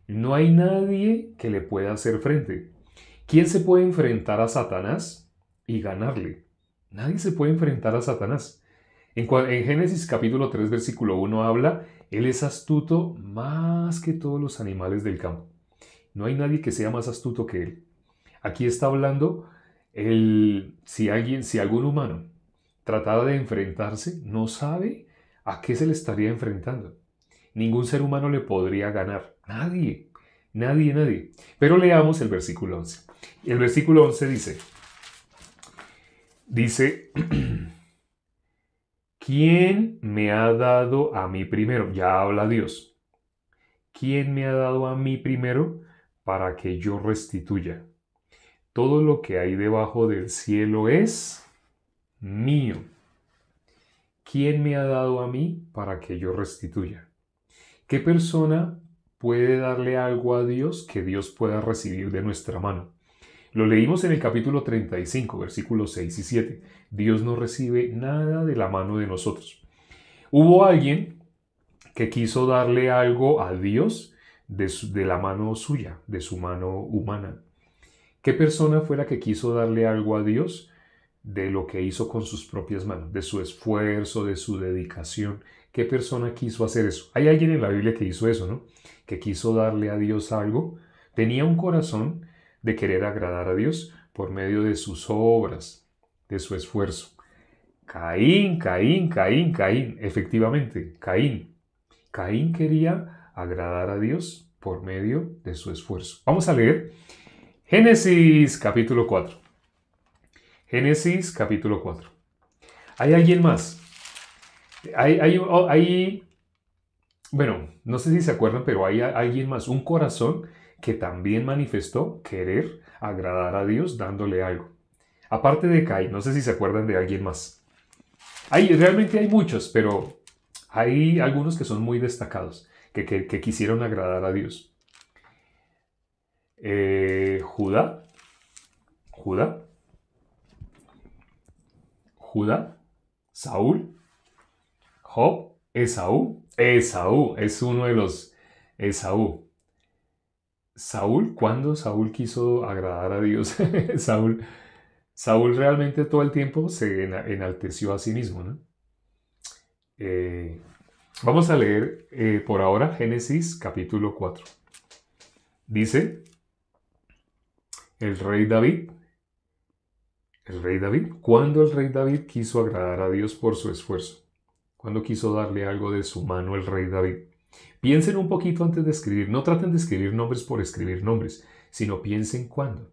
No hay nadie que le pueda hacer frente. ¿Quién se puede enfrentar a Satanás y ganarle? Nadie se puede enfrentar a Satanás. En Génesis capítulo 3 versículo 1 habla, Él es astuto más que todos los animales del campo. No hay nadie que sea más astuto que Él. Aquí está hablando si algún humano tratara de enfrentarse, no sabe a qué se le estaría enfrentando. Ningún ser humano le podría ganar. Nadie. Nadie, nadie. Pero leamos el versículo 11. El versículo 11 dice, ¿quién me ha dado a mí primero? Ya habla Dios. ¿Quién me ha dado a mí primero para que yo restituya? Todo lo que hay debajo del cielo es mío. ¿Quién me ha dado a mí para que yo restituya? ¿Qué persona puede darle algo a Dios que Dios pueda recibir de nuestra mano? Lo leímos en el capítulo 35, versículos 6 y 7. Dios no recibe nada de la mano de nosotros. Hubo alguien que quiso darle algo a Dios de la mano suya, de su mano humana. ¿Qué persona fue la que quiso darle algo a Dios de lo que hizo con sus propias manos, de su esfuerzo, de su dedicación? ¿Qué persona quiso hacer eso? Hay alguien en la Biblia que hizo eso, ¿no? Que quiso darle a Dios algo. Tenía un corazón de querer agradar a Dios por medio de sus obras, de su esfuerzo. Caín, Caín, Caín, Caín. Efectivamente, Caín. Caín quería agradar a Dios por medio de su esfuerzo. Vamos a leer Génesis capítulo 4. Génesis capítulo 4. ¿Hay alguien más? Hay, bueno, no sé si se acuerdan, pero hay alguien más, un corazón que también manifestó querer agradar a Dios dándole algo. Aparte de Caín, no sé si se acuerdan de alguien más. Realmente hay muchos, pero hay algunos que son muy destacados, que quisieron agradar a Dios. Judá, Judá, Judá, Saúl, Job, Esaú. Esaú es uno de los... Esaú. Saúl, ¿cuándo Saúl quiso agradar a Dios? Saúl, Saúl realmente todo el tiempo se enalteció a sí mismo, ¿no? Eh, Vamos a leer por ahora Génesis capítulo 4. Dice, el rey David, ¿cuándo el rey David quiso agradar a Dios por su esfuerzo? ¿Cuándo quiso darle algo de su mano el rey David? Piensen un poquito antes de escribir. No traten de escribir nombres por escribir nombres, sino piensen cuándo.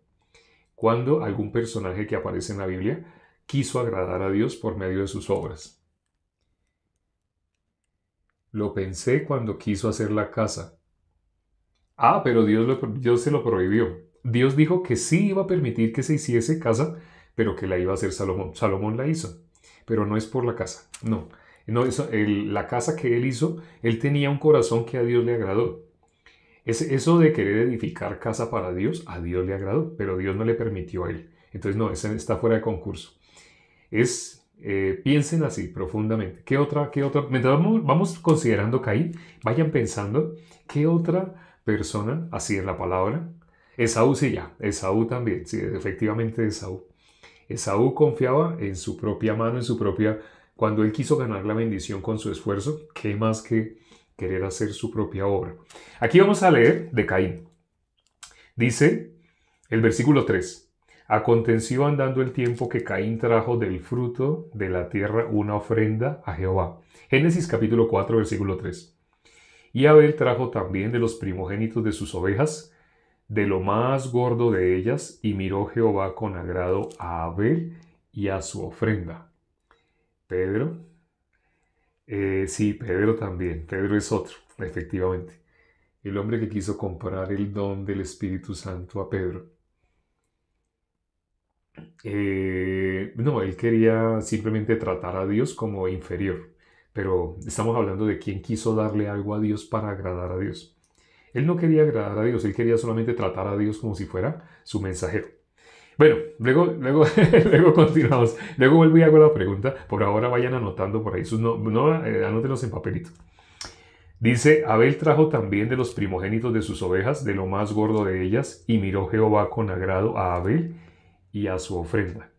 Cuándo algún personaje que aparece en la Biblia quiso agradar a Dios por medio de sus obras. Lo pensé cuando quiso hacer la casa. Ah, pero Dios se lo prohibió. Dios dijo que sí iba a permitir que se hiciese casa, pero que la iba a hacer Salomón. Salomón la hizo, pero no es por la casa. No, no la casa que él hizo, él tenía un corazón que a Dios le agradó. Eso de querer edificar casa para Dios, a Dios le agradó, pero Dios no le permitió a él. Entonces, no, ese está fuera de concurso. Piensen así profundamente. ¿Qué otra? Mientras vamos considerando Caín, vayan pensando, ¿qué otra persona, así es la palabra? Esaú, sí, ya. Esaú también, sí, efectivamente Esaú. Esaú confiaba en su propia mano, cuando él quiso ganar la bendición con su esfuerzo, ¿qué más que querer hacer su propia obra? Aquí vamos a leer de Caín. Dice el versículo 3. Aconteció andando el tiempo que Caín trajo del fruto de la tierra una ofrenda a Jehová. Génesis capítulo 4, versículo 3. Y Abel trajo también de los primogénitos de sus ovejas, de lo más gordo de ellas, y miró Jehová con agrado a Abel y a su ofrenda. Pedro, sí, Pedro también. Pedro es otro, efectivamente. El hombre que quiso comprar el don del Espíritu Santo a Pedro. No, él quería simplemente tratar a Dios como inferior, pero estamos hablando de quien quiso darle algo a Dios para agradar a Dios. Él no quería agradar a Dios, él quería solamente tratar a Dios como si fuera su mensajero. Bueno, luego, luego continuamos. Luego vuelvo y hago la pregunta. Por ahora vayan anotando por ahí sus no, anótenlos en papelito. Dice, Abel trajo también de los primogénitos de sus ovejas, de lo más gordo de ellas, y miró Jehová con agrado a Abel y a su ofrenda.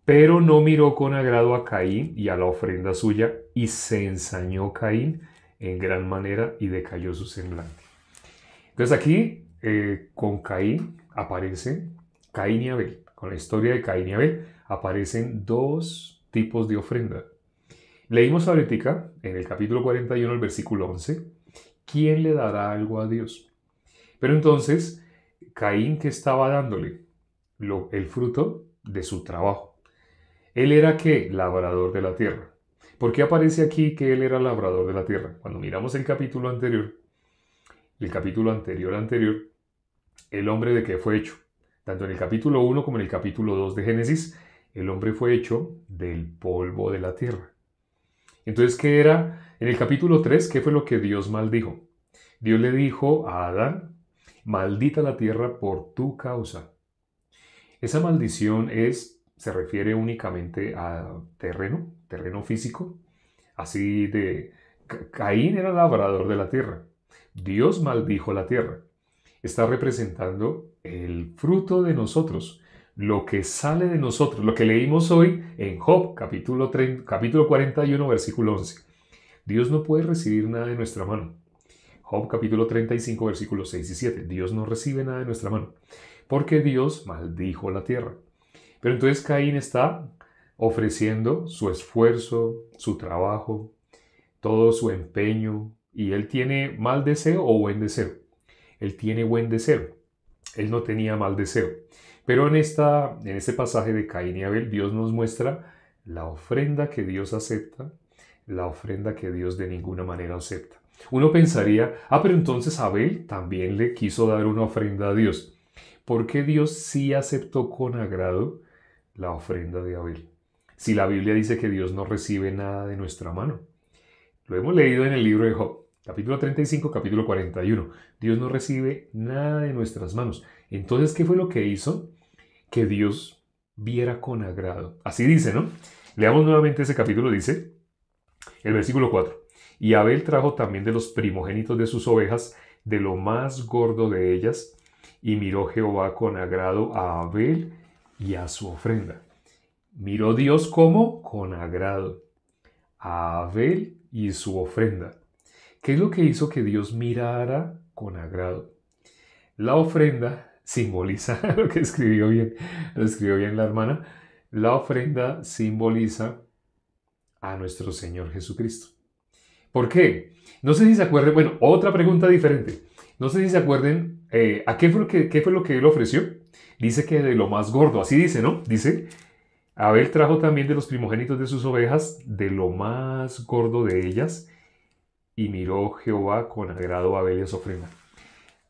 Pero no miró con agrado a Caín y a la ofrenda suya, y se ensañó Caín en gran manera y decayó su semblante. Entonces aquí con Caín aparecen Caín y Abel. Con la historia de Caín y Abel aparecen dos tipos de ofrenda. Leímos ahorita en el capítulo 41, el versículo 11, ¿quién le dará algo a Dios? Pero entonces, Caín, ¿qué estaba dándole? El fruto de su trabajo. Él era ¿qué? Labrador de la tierra. ¿Por qué aparece aquí que él era labrador de la tierra? Cuando miramos el capítulo anterior, el hombre de qué fue hecho. Tanto en el capítulo 1 como en el capítulo 2 de Génesis, el hombre fue hecho del polvo de la tierra. Entonces, ¿qué era? En el capítulo 3, ¿qué fue lo que Dios maldijo? Dios le dijo a Adán, maldita la tierra por tu causa. Esa maldición se refiere únicamente a terreno físico, así de... Caín era labrador de la tierra. Dios maldijo la tierra. Está representando el fruto de nosotros, lo que sale de nosotros, lo que leímos hoy en Job, capítulo 41, versículo 11. Dios no puede recibir nada de nuestra mano. Job capítulo 35, versículos 6 y 7. Dios no recibe nada de nuestra mano, porque Dios maldijo la tierra. Pero entonces Caín está ofreciendo su esfuerzo, su trabajo, todo su empeño, y él tiene mal deseo o buen deseo. Él tiene buen deseo. Él no tenía mal deseo. Pero en este pasaje de Caín y Abel, Dios nos muestra la ofrenda que Dios acepta, la ofrenda que Dios de ninguna manera acepta. Uno pensaría, pero entonces Abel también le quiso dar una ofrenda a Dios. ¿Por qué Dios sí aceptó con agrado la ofrenda de Abel? Si la Biblia dice que Dios no recibe nada de nuestra mano. Lo hemos leído en el libro de Job, capítulo 35, capítulo 41. Dios no recibe nada de nuestras manos. Entonces, ¿qué fue lo que hizo? Que Dios viera con agrado. Así dice, ¿no? Leamos nuevamente ese capítulo, dice el versículo 4. Y Abel trajo también de los primogénitos de sus ovejas, de lo más gordo de ellas, y miró Jehová con agrado a Abel y a su ofrenda. Miró Dios como con agrado a Abel y su ofrenda. ¿Qué es lo que hizo que Dios mirara con agrado? La ofrenda simboliza, lo que lo escribió bien la hermana, la ofrenda simboliza a nuestro Señor Jesucristo. ¿Por qué? No sé si se acuerdan, bueno, otra pregunta diferente. No sé si se acuerdan, ¿a qué fue lo que él ofreció? Dice que de lo más gordo, así dice, ¿no? Dice, Abel trajo también de los primogénitos de sus ovejas, de lo más gordo de ellas, y miró Jehová con agrado a Abel y a su ofrenda.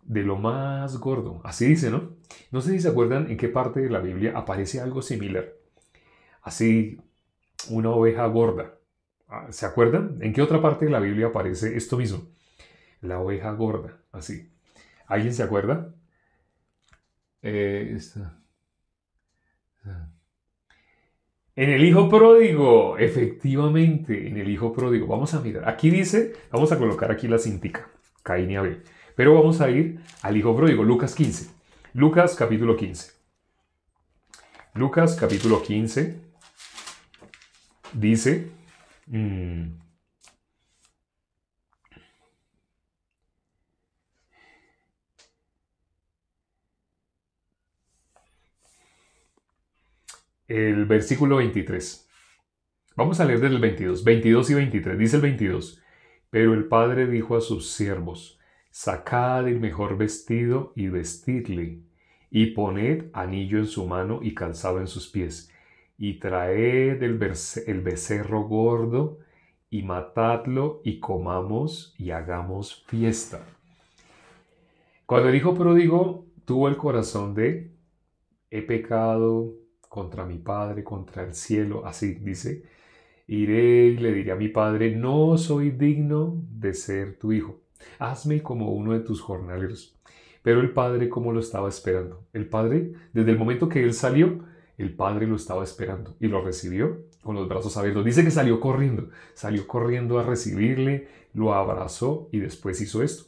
De lo más gordo, así dice, ¿no? No sé si se acuerdan en qué parte de la Biblia aparece algo similar. Así, una oveja gorda. ¿Se acuerdan? ¿En qué otra parte de la Biblia aparece esto mismo? La oveja gorda, así. ¿Alguien se acuerda? Esta. En el hijo pródigo, efectivamente, en el hijo pródigo. Vamos a mirar. Aquí dice, vamos a colocar aquí la cintica, Caín y Abel. Pero vamos a ir al hijo pródigo, Lucas 15. Lucas capítulo 15. Lucas capítulo 15 dice... el versículo 23. Vamos a leer desde el 22. 22 y 23. Dice el 22. Pero el padre dijo a sus siervos, sacad el mejor vestido y vestidle, y poned anillo en su mano y calzado en sus pies, y traed el becerro gordo, y matadlo, y comamos, y hagamos fiesta. Cuando el hijo pródigo tuvo el corazón de, he pecado contra mi padre, contra el cielo, así dice, iré y le diré a mi padre, no soy digno de ser tu hijo, hazme como uno de tus jornaleros. Pero el padre, ¿cómo lo estaba esperando? El padre, desde el momento que él salió, el padre lo estaba esperando y lo recibió con los brazos abiertos. Dice que salió corriendo a recibirle, lo abrazó y después hizo esto.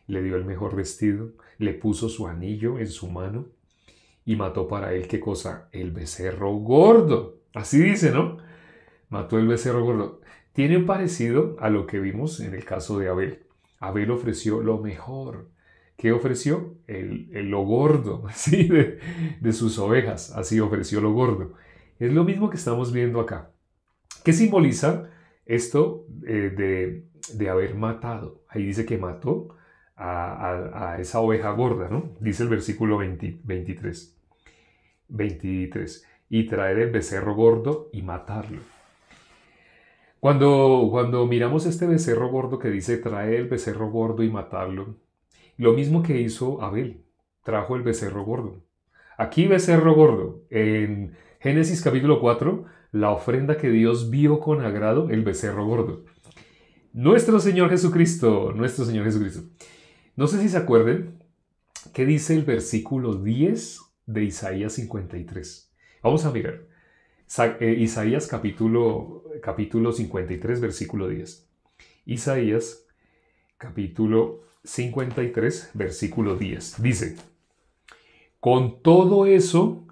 Le dio el mejor vestido, le puso su anillo en su mano y mató para él, ¿qué cosa? El becerro gordo. Así dice, ¿no? Mató el becerro gordo. Tiene un parecido a lo que vimos en el caso de Abel. Abel ofreció lo mejor. ¿Qué ofreció? Lo gordo, ¿sí? De sus ovejas. Así ofreció lo gordo. Es lo mismo que estamos viendo acá. ¿Qué simboliza esto de haber matado? Ahí dice que mató a esa oveja gorda, ¿no? Dice el versículo 23. Y traer el becerro gordo y matarlo. Cuando miramos este becerro gordo que dice traer el becerro gordo y matarlo, lo mismo que hizo Abel, trajo el becerro gordo. Aquí becerro gordo, en Génesis capítulo 4, la ofrenda que Dios vio con agrado, el becerro gordo. Nuestro Señor Jesucristo. No sé si se acuerden qué dice el versículo 10 de Isaías 53. Vamos a mirar. Isaías capítulo 53, versículo 10. Isaías capítulo 53, versículo 10. Dice, con todo eso,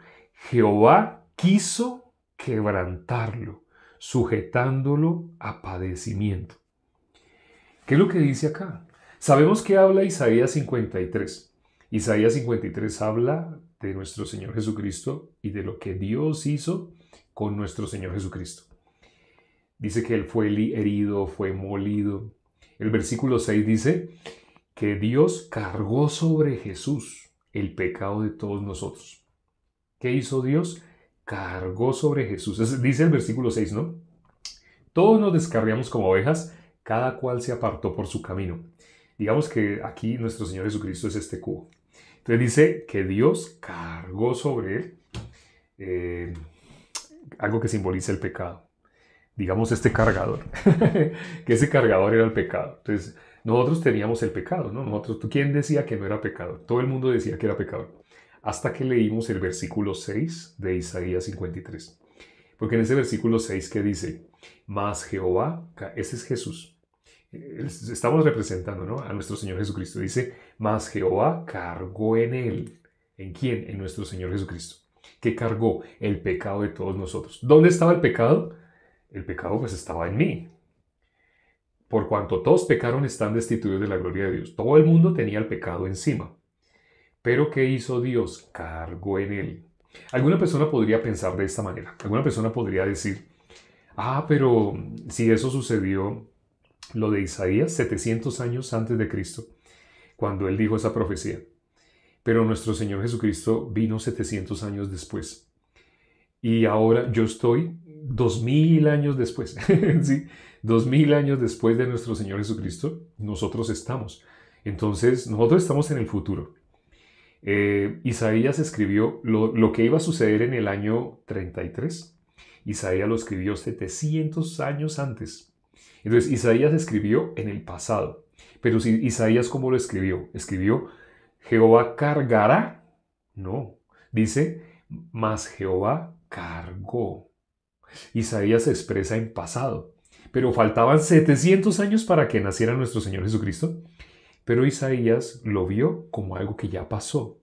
Jehová quiso quebrantarlo, sujetándolo a padecimiento. ¿Qué es lo que dice acá? Sabemos que habla Isaías 53. Isaías 53 habla de nuestro Señor Jesucristo y de lo que Dios hizo con nuestro Señor Jesucristo. Dice que Él fue herido, fue molido. El versículo 6 dice que Dios cargó sobre Jesús el pecado de todos nosotros. ¿Qué hizo Dios? Cargó sobre Jesús. Dice el versículo 6, ¿no? Todos nos descarriamos como ovejas, cada cual se apartó por su camino. Digamos que aquí nuestro Señor Jesucristo es este cubo. Entonces dice que Dios cargó sobre Él algo que simboliza el pecado. Digamos este cargador, que ese cargador era el pecado. Entonces nosotros teníamos el pecado, ¿no? ¿Quién decía que no era pecado? Todo el mundo decía que era pecado. Hasta que leímos el versículo 6 de Isaías 53. Porque en ese versículo 6 que dice, mas Jehová, ese es Jesús. Estamos representando, ¿no?, a nuestro Señor Jesucristo. Dice, mas Jehová cargó en él. ¿En quién? En nuestro Señor Jesucristo. ¿Qué cargó? El pecado de todos nosotros. ¿Dónde estaba el pecado? El pecado pues estaba en mí. Por cuanto todos pecaron, están destituidos de la gloria de Dios. Todo el mundo tenía el pecado encima. Pero ¿qué hizo Dios? Cargó en él. Alguna persona podría pensar de esta manera. Alguna persona podría decir, pero si eso sucedió, lo de Isaías, 700 años antes de Cristo, cuando él dijo esa profecía. Pero nuestro Señor Jesucristo vino 700 años después. Y ahora yo estoy 2000 años después. ¿Sí? 2000 años después de nuestro Señor Jesucristo, nosotros estamos. Entonces, nosotros estamos en el futuro. Isaías escribió lo que iba a suceder en el año 33. Isaías lo escribió 700 años antes. Entonces, Isaías escribió en el pasado. Pero si Isaías, ¿cómo lo escribió? Escribió, Jehová cargará. No, dice, mas Jehová cargó. Isaías se expresa en pasado. Pero faltaban 700 años para que naciera nuestro Señor Jesucristo. Pero Isaías lo vio como algo que ya pasó.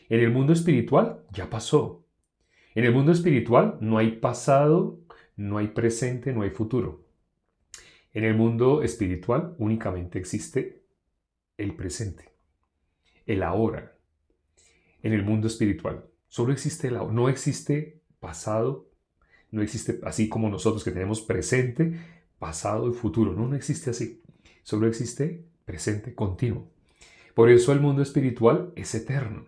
En el mundo espiritual ya pasó. En el mundo espiritual no hay pasado, no hay presente, no hay futuro. En el mundo espiritual únicamente existe el presente, el ahora. En el mundo espiritual solo existe el ahora. No existe pasado, no existe así como nosotros que tenemos presente, pasado y futuro. No existe así. Solo existe presente continuo. Por eso el mundo espiritual es eterno.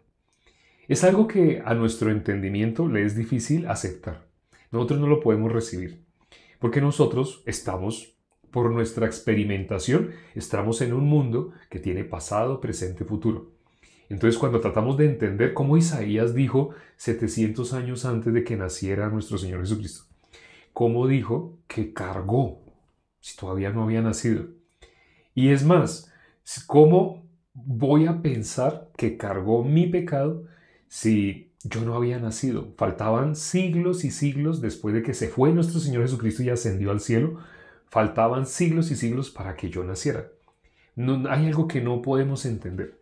Es algo que a nuestro entendimiento le es difícil aceptar. Nosotros no lo podemos recibir. Porque nosotros estamos, por nuestra experimentación, estamos en un mundo que tiene pasado, presente, futuro. Entonces, cuando tratamos de entender cómo Isaías dijo 700 años antes de que naciera nuestro Señor Jesucristo, cómo dijo que cargó, si todavía no había nacido. Y es más, ¿cómo voy a pensar que cargó mi pecado si yo no había nacido? Faltaban siglos y siglos después de que se fue nuestro Señor Jesucristo y ascendió al cielo. Faltaban siglos y siglos para que yo naciera. No, hay algo que no podemos entender.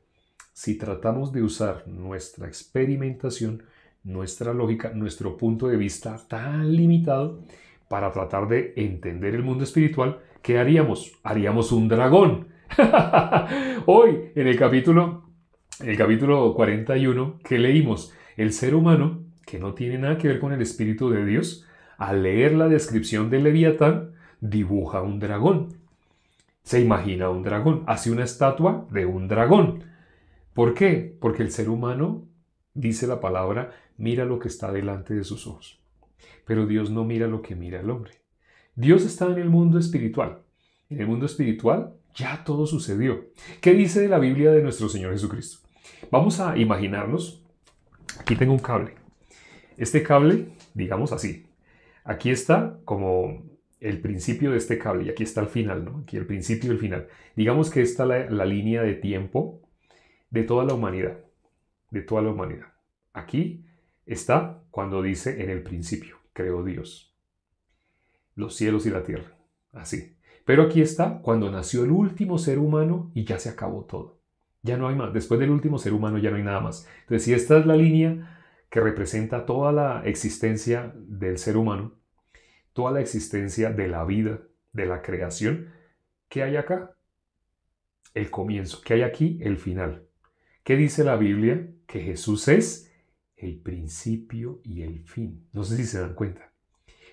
Si tratamos de usar nuestra experimentación, nuestra lógica, nuestro punto de vista tan limitado para tratar de entender el mundo espiritual, ¿qué haríamos? Haríamos un dragón. Hoy, en el capítulo 41 que leímos, el ser humano, que no tiene nada que ver con el Espíritu de Dios, al leer la descripción del Leviatán, dibuja un dragón. Se imagina un dragón, hace una estatua de un dragón. ¿Por qué? Porque el ser humano, dice la palabra, mira lo que está delante de sus ojos. Pero Dios no mira lo que mira el hombre. Dios está en el mundo espiritual. En el mundo espiritual ya todo sucedió. ¿Qué dice de la Biblia de nuestro Señor Jesucristo? Vamos a imaginarnos, aquí tengo un cable. Este cable, digamos así, aquí está como el principio de este cable y aquí está el final, ¿no? Aquí el principio y el final. Digamos que esta es la línea de tiempo de toda la humanidad, de toda la humanidad. Aquí está cuando dice en el principio, creó Dios, los cielos y la tierra, así. Pero aquí está cuando nació el último ser humano y ya se acabó todo. Ya no hay más. Después del último ser humano ya no hay nada más. Entonces, si esta es la línea que representa toda la existencia del ser humano, toda la existencia de la vida, de la creación, ¿qué hay acá? El comienzo. ¿Qué hay aquí? El final. ¿Qué dice la Biblia? Que Jesús es el principio y el fin. No sé si se dan cuenta.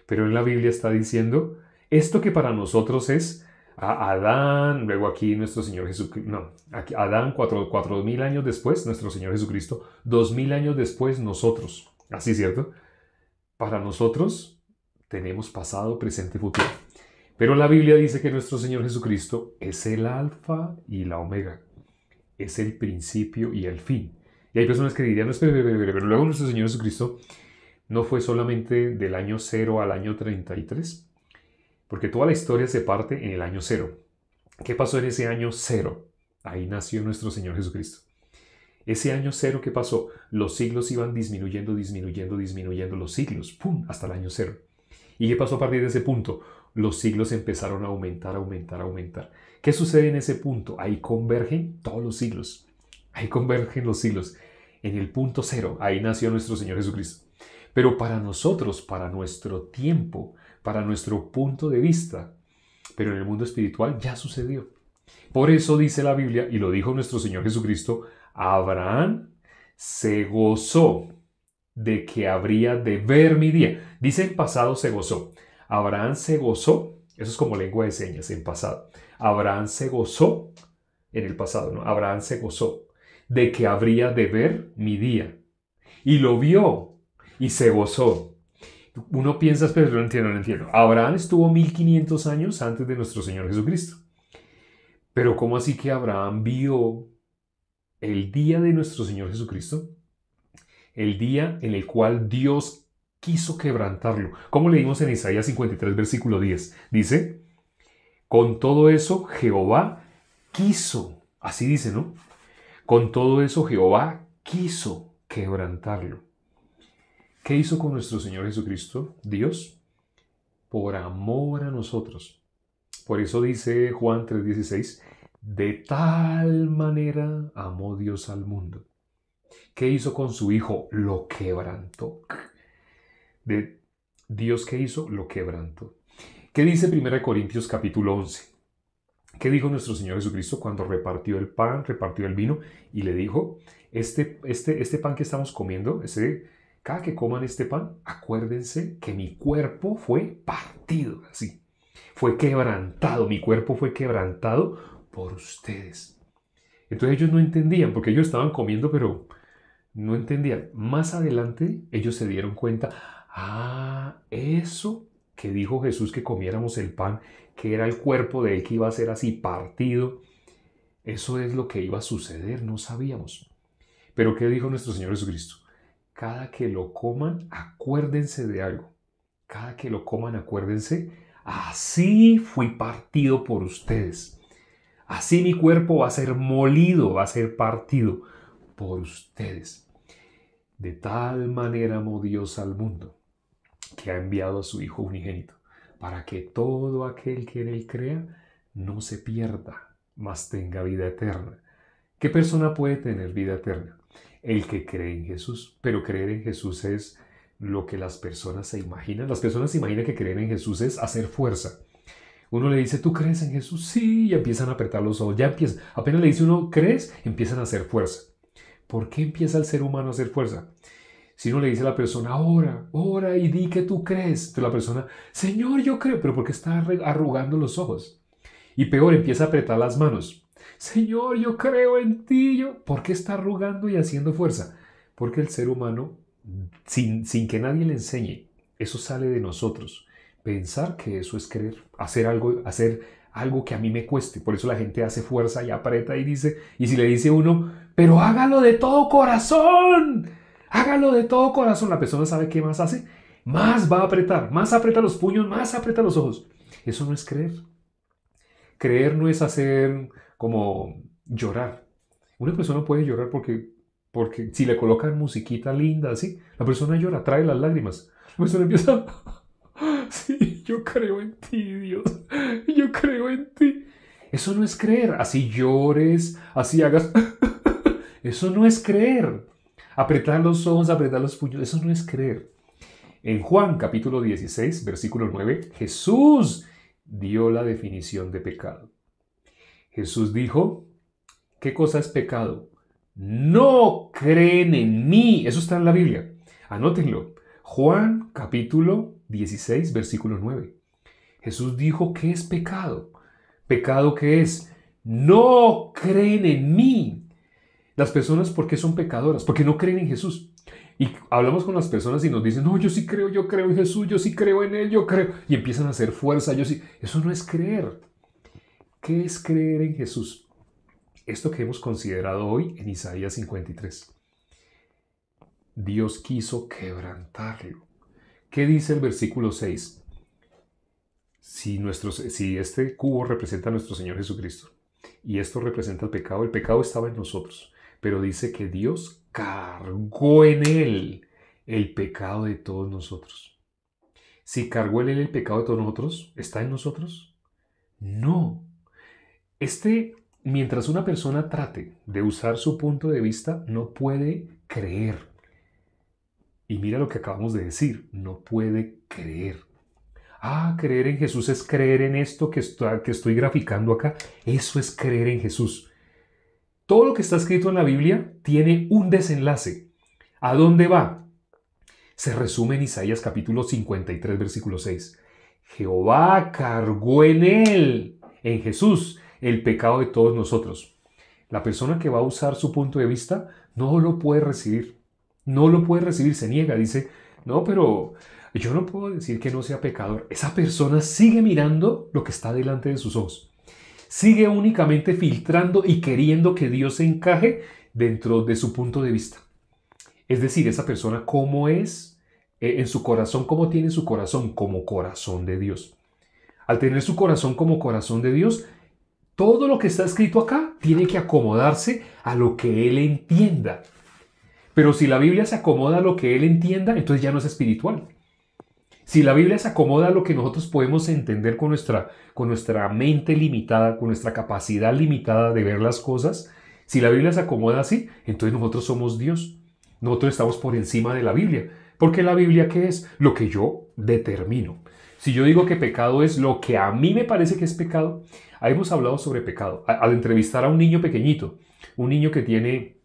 Pero en la Biblia está diciendo esto que para nosotros es a Adán, luego aquí nuestro Señor Jesucristo, no, aquí Adán 4.000 años después, nuestro Señor Jesucristo, 2.000 años después nosotros. Así, ¿cierto? Para nosotros tenemos pasado, presente y futuro. Pero la Biblia dice que nuestro Señor Jesucristo es el alfa y la omega. Es el principio y el fin. Y hay personas que dirían, no, pero luego nuestro Señor Jesucristo no fue solamente del año 0 al año 33, porque toda la historia se parte en el año 0. ¿Qué pasó en ese año 0? Ahí nació nuestro Señor Jesucristo. Ese año 0, ¿qué pasó? Los siglos iban disminuyendo los siglos, ¡pum!, hasta el año 0. ¿Y qué pasó a partir de ese punto? Los siglos empezaron a aumentar. ¿Qué sucede en ese punto? Ahí convergen todos los siglos. Ahí convergen los siglos. En el punto 0, ahí nació nuestro Señor Jesucristo. Pero para nosotros, para nuestro tiempo, para nuestro punto de vista, pero en el mundo espiritual ya sucedió. Por eso dice la Biblia, y lo dijo nuestro Señor Jesucristo, Abraham se gozó de que habría de ver mi día. Dice en pasado se gozó. Abraham se gozó, eso es como lengua de señas en pasado. Abraham se gozó en el pasado, ¿no? Abraham se gozó de que habría de ver mi día. Y lo vio y se gozó. Uno piensa, pero no entiendo. Abraham estuvo 1500 años antes de nuestro Señor Jesucristo. Pero ¿cómo así que Abraham vio el día de nuestro Señor Jesucristo? El día en el cual Dios quiso quebrantarlo. Como leímos en Isaías 53, versículo 10. Dice, con todo eso Jehová quiso. Así dice, ¿no? Con todo eso Jehová quiso quebrantarlo. ¿Qué hizo con nuestro Señor Jesucristo? Dios, por amor a nosotros. Por eso dice Juan 3:16, de tal manera amó Dios al mundo. ¿Qué hizo con su Hijo? Lo quebrantó. De Dios, ¿qué hizo? Lo quebrantó. ¿Qué dice 1 Corintios capítulo 11? ¿Qué dijo nuestro Señor Jesucristo cuando repartió el pan, repartió el vino y le dijo, este pan que estamos comiendo, cada que coman este pan, acuérdense que mi cuerpo fue partido, así, fue quebrantado, mi cuerpo fue quebrantado por ustedes. Entonces ellos no entendían, porque ellos estaban comiendo, pero no entendían. Más adelante ellos se dieron cuenta, eso que dijo Jesús que comiéramos el pan, que era el cuerpo de él que iba a ser así partido, eso es lo que iba a suceder, no sabíamos. Pero ¿qué dijo nuestro Señor Jesucristo? Cada que lo coman, acuérdense de algo. Cada que lo coman, acuérdense, así fui partido por ustedes. Así mi cuerpo va a ser molido, va a ser partido por ustedes. De tal manera amó Dios al mundo, que ha enviado a su Hijo unigénito, para que todo aquel que en él crea no se pierda, mas tenga vida eterna. ¿Qué persona puede tener vida eterna? El que cree en Jesús. Pero creer en Jesús es lo que las personas se imaginan. Las personas se imaginan que creer en Jesús es hacer fuerza. Uno le dice, ¿tú crees en Jesús? Sí, y empiezan a apretar los ojos. Ya empiezan. Apenas le dice uno, ¿crees? Empiezan a hacer fuerza. ¿Por qué empieza el ser humano a hacer fuerza? Si uno le dice a la persona, ora y di que tú crees. Entonces la persona, Señor, yo creo. ¿Pero por qué está arrugando los ojos? Y peor, empieza a apretar las manos. Señor, yo creo en ti. ¿Por qué está arrugando y haciendo fuerza? Porque el ser humano, sin que nadie le enseñe, eso sale de nosotros. Pensar que eso es creer, hacer algo que a mí me cueste. Por eso la gente hace fuerza y aprieta y dice, y si le dice uno, pero hágalo de todo corazón, hágalo de todo corazón, la persona sabe qué más hace, más va a apretar, más aprieta los puños, más aprieta los ojos. Eso no es creer. Creer no es hacer como llorar. Una persona puede llorar porque si le colocan musiquita linda así, la persona llora, trae las lágrimas. La persona empieza, sí, yo creo en ti, Dios, yo creo en ti. Eso no es creer, así llores, así hagas, eso no es creer. Apretar los ojos, apretar los puños, eso no es creer. En Juan capítulo 16, versículo 9, Jesús dio la definición de pecado. Jesús dijo, ¿qué cosa es pecado? No creen en mí. Eso está en la Biblia. Anótenlo. Juan capítulo 16, versículo 9. Jesús dijo, ¿qué es pecado? ¿Pecado qué es? No creen en mí. Las personas, ¿por qué son pecadoras? Porque no creen en Jesús. Y hablamos con las personas y nos dicen, no, yo creo en Jesús, yo sí creo en Él, yo creo. Y empiezan a hacer fuerza, yo sí. Eso no es creer. ¿Qué es creer en Jesús? Esto que hemos considerado hoy en Isaías 53. Dios quiso quebrantarlo. ¿Qué dice el versículo 6? Si este cubo representa a nuestro Señor Jesucristo y esto representa el pecado estaba en nosotros, pero dice que Dios cargó en Él el pecado de todos nosotros. Si cargó en Él el pecado de todos nosotros, ¿está en nosotros? No. Mientras una persona trate de usar su punto de vista, no puede creer. Y mira lo que acabamos de decir, no puede creer. Creer en Jesús es creer en esto que estoy graficando acá. Eso es creer en Jesús. Todo lo que está escrito en la Biblia tiene un desenlace. ¿A dónde va? Se resume en Isaías capítulo 53, versículo 6. Jehová cargó en él, en Jesús, el pecado de todos nosotros. La persona que va a usar su punto de vista no lo puede recibir. No lo puede recibir, se niega, dice, no, pero yo no puedo decir que no sea pecador. Esa persona sigue mirando lo que está delante de sus ojos. Sigue únicamente filtrando y queriendo que Dios se encaje dentro de su punto de vista. Es decir, esa persona cómo es en su corazón, cómo tiene su corazón como corazón de Dios. Al tener su corazón como corazón de Dios, todo lo que está escrito acá tiene que acomodarse a lo que él entienda. Pero si la Biblia se acomoda a lo que él entienda, entonces ya no es espiritual. Si la Biblia se acomoda a lo que nosotros podemos entender con nuestra mente limitada, con nuestra capacidad limitada de ver las cosas, si la Biblia se acomoda así, entonces nosotros somos Dios. Nosotros estamos por encima de la Biblia. Porque la Biblia, ¿qué es? Lo que yo determino. Si yo digo que pecado es lo que a mí me parece que es pecado, hemos hablado sobre pecado. Al entrevistar a un niño pequeñito, un niño que tiene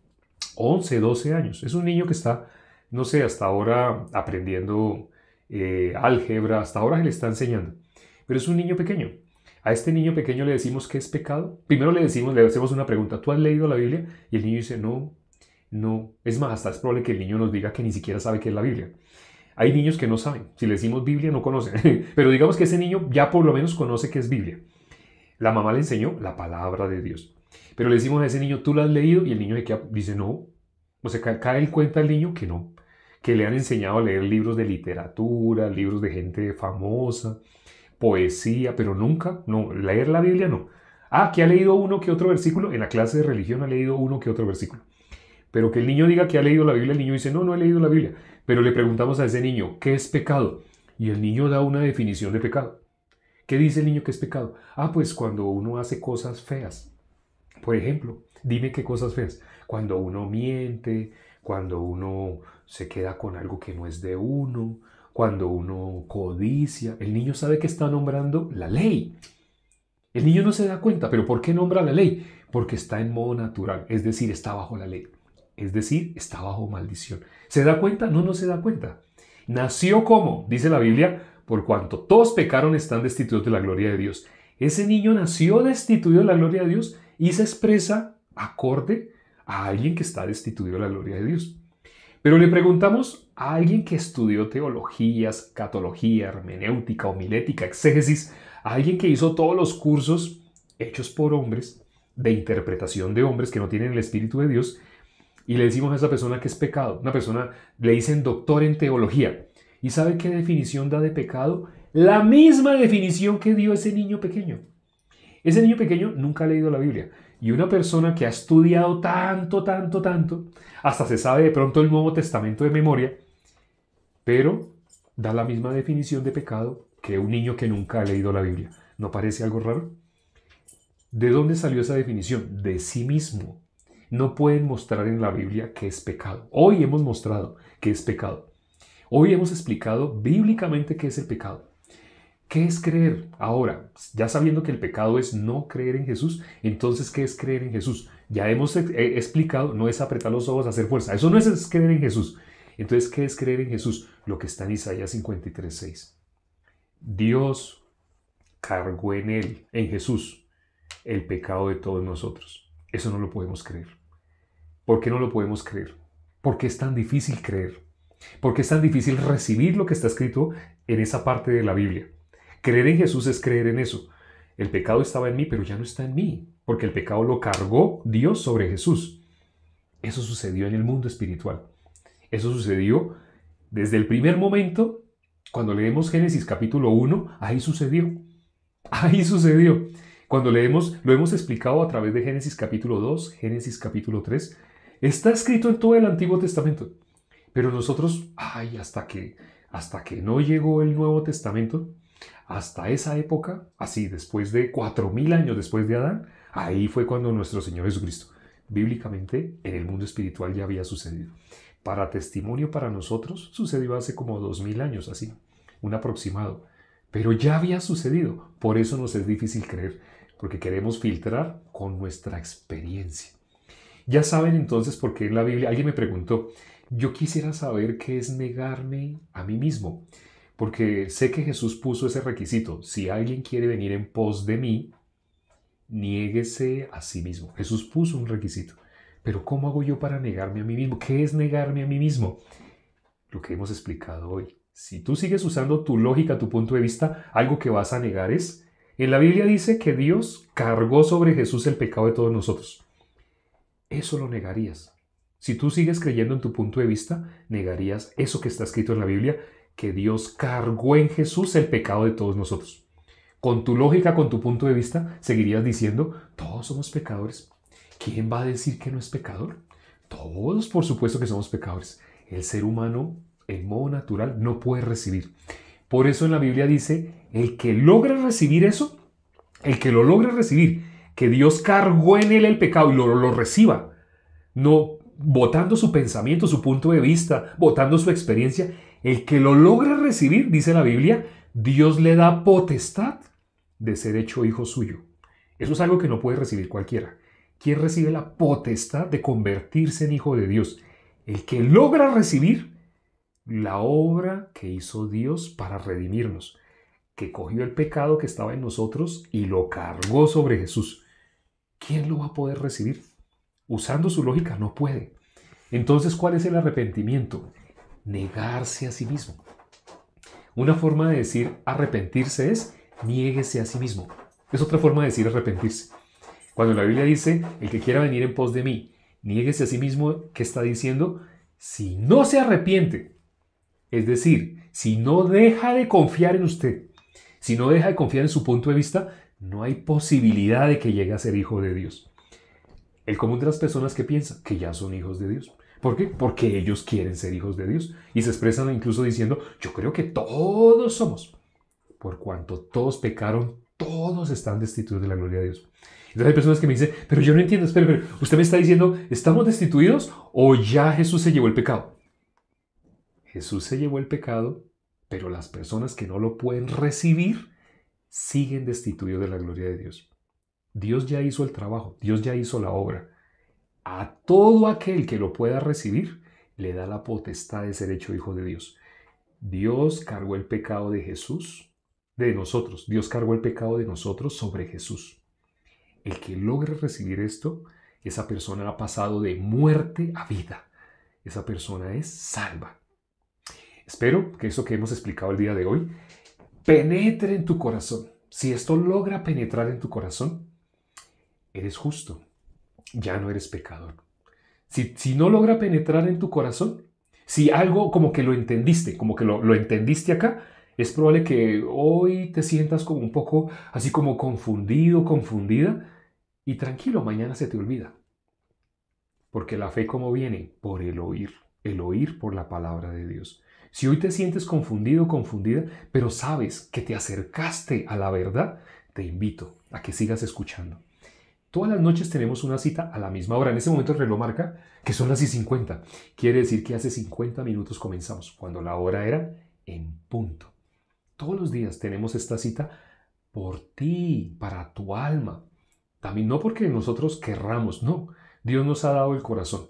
11, 12 años, es un niño que está, no sé, hasta ahora aprendiendo álgebra, hasta ahora se le está enseñando, pero es un niño pequeño. A este niño pequeño le decimos ¿qué es pecado? Primero le hacemos una pregunta, ¿tú has leído la Biblia? Y el niño dice, no. Es más, hasta es probable que el niño nos diga que ni siquiera sabe qué es la Biblia. Hay niños que no saben, si le decimos Biblia no conocen, pero digamos que ese niño ya por lo menos conoce qué es Biblia. La mamá le enseñó la palabra de Dios. Pero le decimos a ese niño, ¿tú la has leído? Y el niño dice, no. O sea, cae el cuenta al niño que no. Que le han enseñado a leer libros de literatura, libros de gente famosa, poesía, pero nunca, no, leer la Biblia no. Que ha leído uno que otro versículo, en la clase de religión ha leído uno que otro versículo. Pero que el niño diga que ha leído la Biblia, el niño dice, no he leído la Biblia. Pero le preguntamos a ese niño, ¿qué es pecado? Y el niño da una definición de pecado. ¿Qué dice el niño que es pecado? Ah, pues cuando uno hace cosas feas. Por ejemplo, dime qué cosas feas. Cuando uno miente, cuando uno se queda con algo que no es de uno, cuando uno codicia. El niño sabe que está nombrando la ley. El niño no se da cuenta, pero ¿por qué nombra la ley? Porque está en modo natural, es decir, está bajo la ley. Es decir, está bajo maldición. ¿Se da cuenta? No, no se da cuenta. Nació como, dice la Biblia, por cuanto todos pecaron están destituidos de la gloria de Dios. Ese niño nació destituido de la gloria de Dios y se expresa acorde a alguien que está destituido de la gloria de Dios. Pero le preguntamos a alguien que estudió teología, escatología, hermenéutica, homilética, exégesis, a alguien que hizo todos los cursos hechos por hombres, de interpretación de hombres que no tienen el Espíritu de Dios, y le decimos a esa persona que es pecado. Una persona le dicen doctor en teología. ¿Y sabe qué definición da de pecado? La misma definición que dio ese niño pequeño. Ese niño pequeño nunca ha leído la Biblia. Y una persona que ha estudiado tanto, tanto, tanto, hasta se sabe de pronto el Nuevo Testamento de memoria, pero da la misma definición de pecado que un niño que nunca ha leído la Biblia. ¿No parece algo raro? ¿De dónde salió esa definición? De sí mismo. No pueden mostrar en la Biblia que es pecado. Hoy hemos mostrado que es pecado. Hoy hemos explicado bíblicamente qué es el pecado. ¿Qué es creer? Ahora, ya sabiendo que el pecado es no creer en Jesús, entonces, ¿qué es creer en Jesús? Ya hemos explicado, no es apretar los ojos, hacer fuerza. Eso no es creer en Jesús. Entonces, ¿qué es creer en Jesús? Lo que está en Isaías 53:6. Dios cargó en él, en Jesús, el pecado de todos nosotros. Eso no lo podemos creer. ¿Por qué no lo podemos creer? Porque es tan difícil creer. Porque es tan difícil recibir lo que está escrito en esa parte de la Biblia. Creer en Jesús es creer en eso. El pecado estaba en mí, pero ya no está en mí, porque el pecado lo cargó Dios sobre Jesús. Eso sucedió en el mundo espiritual. Eso sucedió desde el primer momento, cuando leemos Génesis capítulo 1, ahí sucedió. Ahí sucedió. Cuando leemos, lo hemos explicado a través de Génesis capítulo 2, Génesis capítulo 3. Está escrito en todo el Antiguo Testamento. Pero nosotros, hasta que no llegó el Nuevo Testamento, hasta esa época, así después de 4000 años después de Adán, ahí fue cuando nuestro Señor Jesucristo, bíblicamente en el mundo espiritual ya había sucedido. Para testimonio para nosotros, sucedió hace como 2000 años, así, un aproximado. Pero ya había sucedido, por eso nos es difícil creer, porque queremos filtrar con nuestra experiencia. Ya saben entonces por qué en la Biblia, alguien me preguntó, yo quisiera saber qué es negarme a mí mismo, porque sé que Jesús puso ese requisito. Si alguien quiere venir en pos de mí, niéguese a sí mismo. Jesús puso un requisito. Pero ¿cómo hago yo para negarme a mí mismo? ¿Qué es negarme a mí mismo? Lo que hemos explicado hoy. Si tú sigues usando tu lógica, tu punto de vista, algo que vas a negar es, en la Biblia dice que Dios cargó sobre Jesús el pecado de todos nosotros. Eso lo negarías. Si tú sigues creyendo en tu punto de vista, negarías eso que está escrito en la Biblia, que Dios cargó en Jesús el pecado de todos nosotros. Con tu lógica, con tu punto de vista, seguirías diciendo, todos somos pecadores. ¿Quién va a decir que no es pecador? Todos, por supuesto que somos pecadores. El ser humano, en modo natural, no puede recibir. Por eso en la Biblia dice, el que logra recibir eso, el que lo logra recibir, que Dios cargó en él el pecado y lo reciba, no votando su pensamiento, su punto de vista, votando su experiencia, el que lo logra recibir, dice la Biblia, Dios le da potestad de ser hecho hijo suyo. Eso es algo que no puede recibir cualquiera. ¿Quién recibe la potestad de convertirse en hijo de Dios? El que logra recibir la obra que hizo Dios para redimirnos, que cogió el pecado que estaba en nosotros y lo cargó sobre Jesús. ¿Quién lo va a poder recibir? Usando su lógica, no puede. Entonces, ¿cuál es el arrepentimiento? Negarse a sí mismo. Una forma de decir arrepentirse es niéguese a sí mismo. Es otra forma de decir arrepentirse. Cuando la Biblia dice, el que quiera venir en pos de mí, niéguese a sí mismo, ¿qué está diciendo? Si no se arrepiente, es decir, si no deja de confiar en usted, si no deja de confiar en su punto de vista, no hay posibilidad de que llegue a ser hijo de Dios. El común de las personas que piensan que ya son hijos de Dios. ¿Por qué? Porque ellos quieren ser hijos de Dios. Y se expresan incluso diciendo, yo creo que todos somos. por cuanto todos pecaron, todos están destituidos de la gloria de Dios. Entonces hay personas que me dicen, pero yo no entiendo, espere, usted me está diciendo, ¿estamos destituidos o ya Jesús se llevó el pecado? Jesús se llevó el pecado, pero las personas que no lo pueden recibir siguen destituidos de la gloria de Dios. Dios ya hizo el trabajo, Dios ya hizo la obra. A todo aquel que lo pueda recibir, le da la potestad de ser hecho hijo de Dios. Dios cargó el pecado de Jesús, de nosotros. Dios cargó el pecado de nosotros sobre Jesús. El que logre recibir esto, esa persona ha pasado de muerte a vida. Esa persona es salva. Espero que eso que hemos explicado el día de hoy penetre en tu corazón. Si esto logra penetrar en tu corazón, eres justo. Ya no eres pecador. Si no logra penetrar en tu corazón, si algo como que lo entendiste, como que lo entendiste acá, es probable que hoy te sientas como un poco así como confundido, confundida, y tranquilo, mañana se te olvida. Porque la fe, ¿cómo viene? Por el oír por la palabra de Dios. Si hoy te sientes confundido, confundida, pero sabes que te acercaste a la verdad, te invito a que sigas escuchando. Todas las noches tenemos una cita a la misma hora. En ese momento el reloj marca que son las 50. Quiere decir que hace 50 minutos comenzamos, cuando la hora era en punto. Todos los días tenemos esta cita por ti, para tu alma. También no porque nosotros querramos, no. Dios nos ha dado el corazón.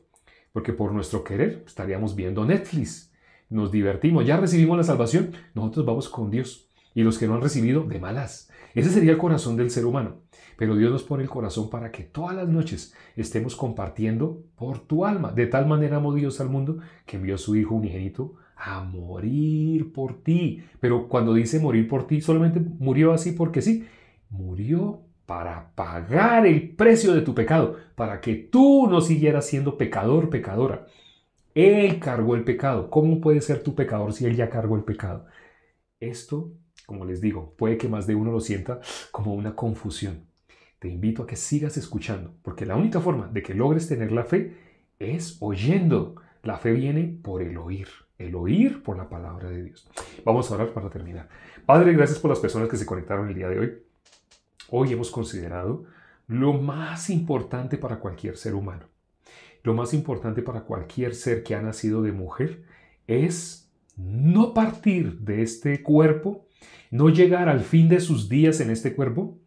Porque por nuestro querer estaríamos viendo Netflix. Nos divertimos, ya recibimos la salvación, nosotros vamos con Dios. Y los que no han recibido, de malas. Ese sería el corazón del ser humano. Pero Dios nos pone el corazón para que todas las noches estemos compartiendo por tu alma. De tal manera amó Dios al mundo que envió a su Hijo unigénito a morir por ti. Pero cuando dice morir por ti, solamente murió así porque sí. Murió para pagar el precio de tu pecado, para que tú no siguieras siendo pecador, pecadora. Él cargó el pecado. ¿Cómo puede ser tu pecador si Él ya cargó el pecado? Esto, como les digo, puede que más de uno lo sienta como una confusión. Te invito a que sigas escuchando, porque la única forma de que logres tener la fe es oyendo. La fe viene por el oír por la palabra de Dios. Vamos a orar para terminar. Padre, gracias por las personas que se conectaron el día de hoy. Hoy hemos considerado lo más importante para cualquier ser humano. Lo más importante para cualquier ser que ha nacido de mujer es no partir de este cuerpo, no llegar al fin de sus días en este cuerpo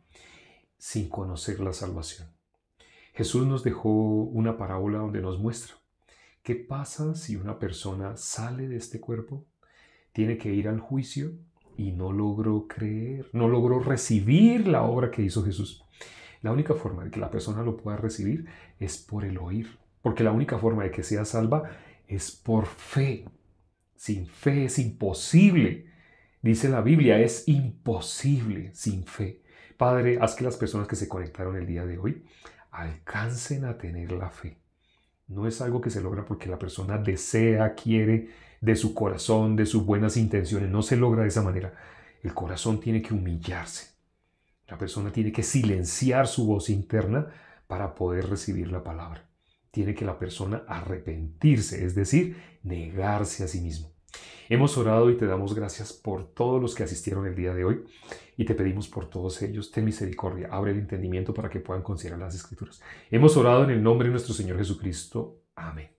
sin conocer la salvación. Jesús nos dejó una parábola donde nos muestra qué pasa si una persona sale de este cuerpo, tiene que ir al juicio y no logró creer, no logró recibir la obra que hizo Jesús. La única forma de que la persona lo pueda recibir es por el oír, porque la única forma de que sea salva es por fe. Sin fe es imposible. Dice la Biblia, es imposible sin fe. Padre, haz que las personas que se conectaron el día de hoy alcancen a tener la fe. No es algo que se logra porque la persona desea, quiere, de su corazón, de sus buenas intenciones. No se logra de esa manera. El corazón tiene que humillarse. La persona tiene que silenciar su voz interna para poder recibir la palabra. Tiene que la persona arrepentirse, es decir, negarse a sí mismo. Hemos orado y te damos gracias por todos los que asistieron el día de hoy y te pedimos por todos ellos, ten misericordia, abre el entendimiento para que puedan considerar las Escrituras. Hemos orado en el nombre de nuestro Señor Jesucristo. Amén.